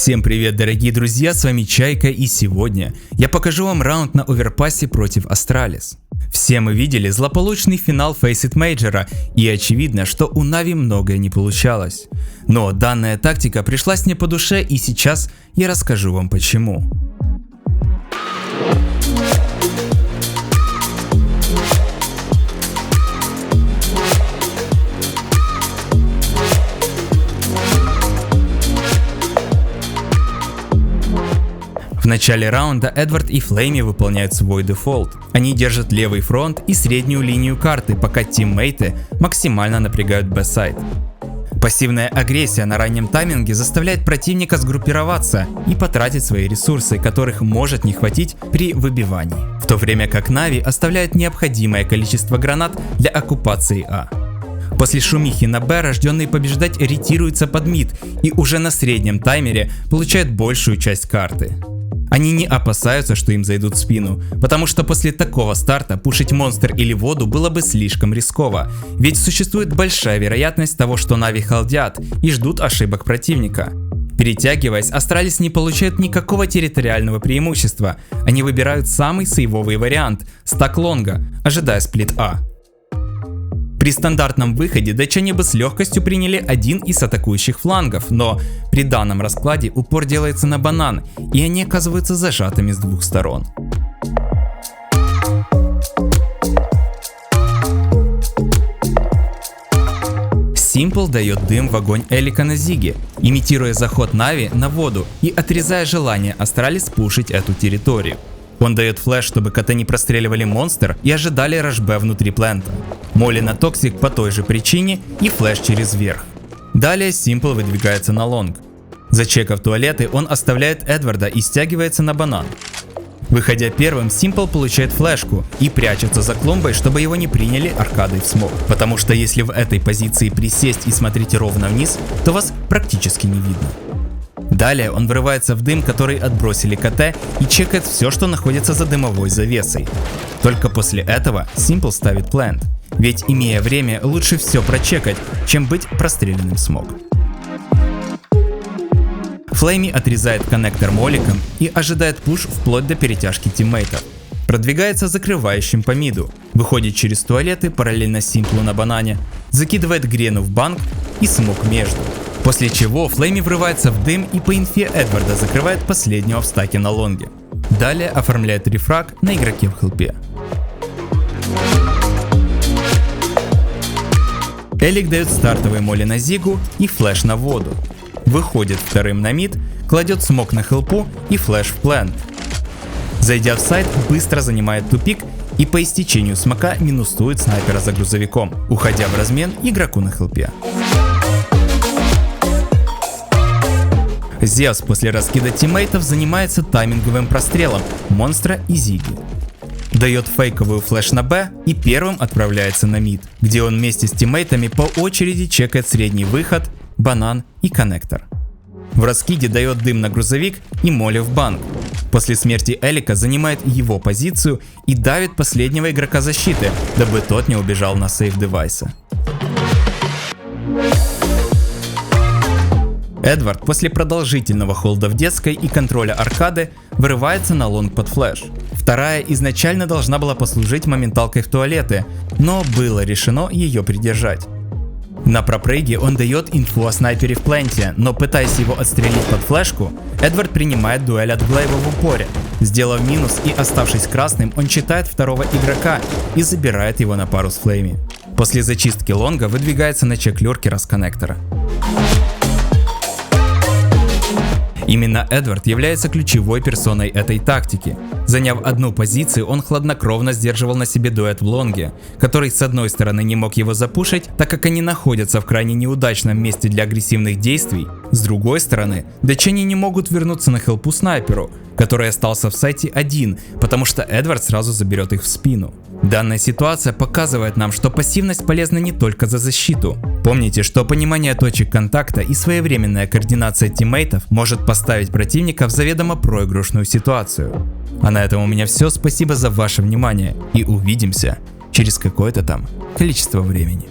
Всем привет, дорогие друзья, с вами Чайка, и сегодня я покажу вам раунд на оверпассе против Астралис. Все мы видели злополучный финал Faceit Major, и очевидно, что у Нави многое не получалось. Но данная тактика пришлась мне по душе, и сейчас я расскажу вам почему. В начале раунда Эдвард и Флейми выполняют свой дефолт. Они держат левый фронт и среднюю линию карты, пока тиммейты максимально напрягают Б-сайд. Пассивная агрессия на раннем тайминге заставляет противника сгруппироваться и потратить свои ресурсы, которых может не хватить при выбивании. В то время как Нави оставляют необходимое количество гранат для оккупации А. После шумихи на Б рожденный побеждать ретируется под мид и уже на среднем таймере получает большую часть карты. Они не опасаются, что им зайдут в спину, потому что после такого старта пушить монстр или воду было бы слишком рисково, ведь существует большая вероятность того, что Нави халдят и ждут ошибок противника. Перетягиваясь, Астралис не получают никакого территориального преимущества, они выбирают самый сейвовый вариант – стак лонга, ожидая сплит А. При стандартном выходе датчане бы с легкостью приняли один из атакующих флангов, но при данном раскладе упор делается на банан, и они оказываются зажатыми с двух сторон. Simple дает дым в огонь Элика на Зиге, имитируя заход Нави на воду и отрезая желание Астралис пушить эту территорию. Он дает флэш, чтобы коты не простреливали монстр и ожидали раш-Б внутри плента. Молли на токсик по той же причине и флэш через верх. Далее Simple выдвигается на лонг. Зачекав туалеты, он оставляет Эдварда и стягивается на банан. Выходя первым, Simple получает флешку и прячется за клумбой, чтобы его не приняли аркадой в смог. Потому что если в этой позиции присесть и смотреть ровно вниз, то вас практически не видно. Далее он врывается в дым, который отбросили КТ, и чекает все, что находится за дымовой завесой. Только после этого Simple ставит плент, ведь имея время, лучше все прочекать, чем быть простреленным в смог. Флейми отрезает коннектор моликом и ожидает пуш вплоть до перетяжки тиммейтов. Продвигается закрывающим по миду, выходит через туалеты параллельно Симплу на банане, закидывает Грену в банк и смог между. После чего Флейми врывается в дым и по инфе Эдварда закрывает последнего в стаке на лонге. Далее оформляет рефраг на игроке в хелпе. Элик дает стартовый молли на Зигу и флэш на воду. Выходит вторым на мид, кладет смок на хелпу и флэш в плент. Зайдя в сайт, быстро занимает тупик и по истечению смока минусует снайпера за грузовиком, уходя в размен игроку на хелпе. Зевс после раскида тиммейтов занимается тайминговым прострелом монстра и Зиги. Дает фейковую флэш на Б и первым отправляется на мид, где он вместе с тиммейтами по очереди чекает средний выход, банан и коннектор. В раскиде дает дым на грузовик и молли в банк. После смерти Элика занимает его позицию и давит последнего игрока защиты, дабы тот не убежал на сейв девайса. Эдвард после продолжительного холда в детской и контроля аркады вырывается на лонг под флэш. Вторая изначально должна была послужить моменталкой в туалеты, но было решено ее придержать. На пропрыге он дает инфу о снайпере в пленте, но пытаясь его отстрелить под флешку, Эдвард принимает дуэль от Глейва в упоре. Сделав минус и оставшись красным, он читает второго игрока и забирает его на пару с Флейми. После зачистки лонга выдвигается на чек лёркера с коннектора. Именно Эдвард является ключевой персоной этой тактики. Заняв одну позицию, он хладнокровно сдерживал на себе дуэт в лонге, который с одной стороны не мог его запушить, так как они находятся в крайне неудачном месте для агрессивных действий, с другой стороны, датчане не могут вернуться на хелпу снайперу, который остался в сайте один, потому что Эдвард сразу заберет их в спину. Данная ситуация показывает нам, что пассивность полезна не только за защиту. Помните, что понимание точек контакта и своевременная координация тиммейтов может поставить противника в заведомо проигрышную ситуацию. А на этом у меня все, спасибо за ваше внимание и увидимся через какое-то там количество времени.